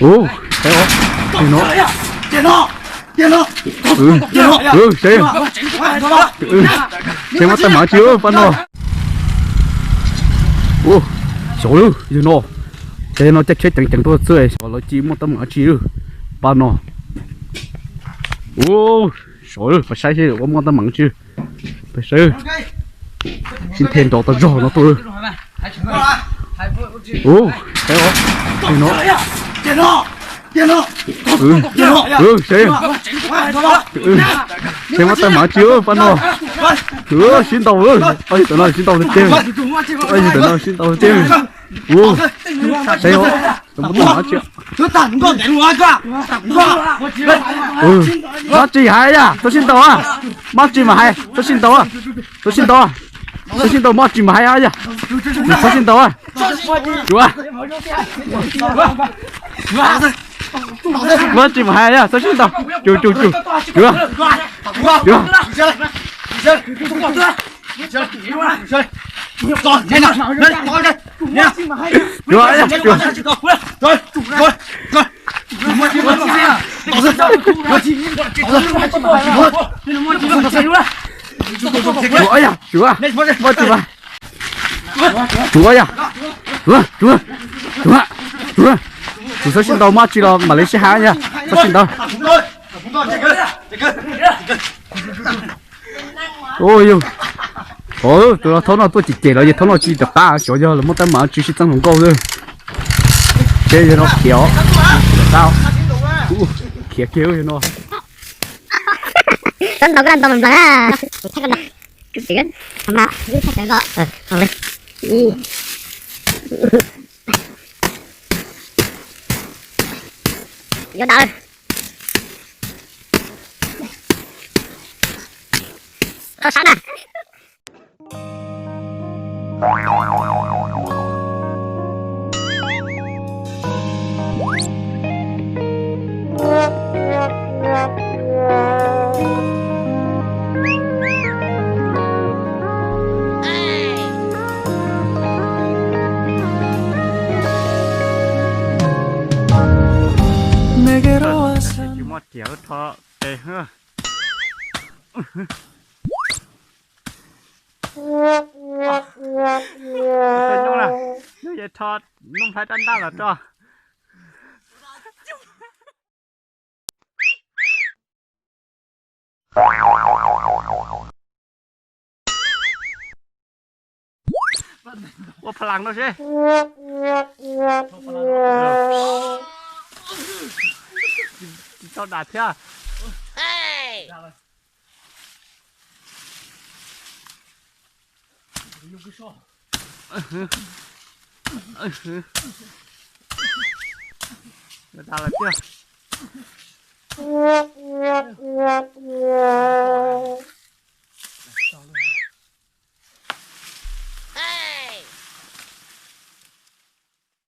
Ồ, thấy không? Thì nó. Xem. Xem mắt ta mở chưa, phân rồi. Ồ, số luôn, giờ nó. Thế nó chắc chết chẳng tôi chơi, còn nó chỉ một tấm mở chưa, phân nó. Ồ, số luôn, phải sai chứ, có một tấm mở chưa, phải sai. Xin thêm cho tao rõ nó tôi. Ồ, thấy không? Thì nó. Xem. Xem mắt ta mở chưa, phân rồi. Xin tàu ơi, ơi tụi nó xin tàu lên trên, ơi tụi nó xin tàu lên trên. Ồ, thấy không? Tụi nó mở chưa? Mắt gì hay à? Tôi xin tàu à? Mắt gì mà hay? Tôi xin tàu à? Tôi xin tàu à? Tôi xin tàu mắt gì mà hay à? Tôi xin tàu à? Chú à? Mắt gì mà hay à? Tôi xin tàu. Chú à? Chú à? Chú xin tàu mắt chỉ là Malaysia nha. Tôi xin tàu. Ôi ôi, tụi nó thấu nó tôi chỉ kể là gì thấu nó chỉ tập ta chỗ giờ là một tấm mở chỉ tăng hồng câu thôi. Thế giờ nó kéo, sao? Kéo cho nó. Tấn đầu cái tầm mình à, chắc cái đó, cái gì đó, mà cứ chắc cái đó, thôi đi. Vô đợi. Có sẵn à? Chỉ một kiểu thọ để hơ. Tên nhau là nếu vậy thọ không phải đánh ta là cho. Cóพลังđó chứ. Cho đạt chưa? Ra là chưa?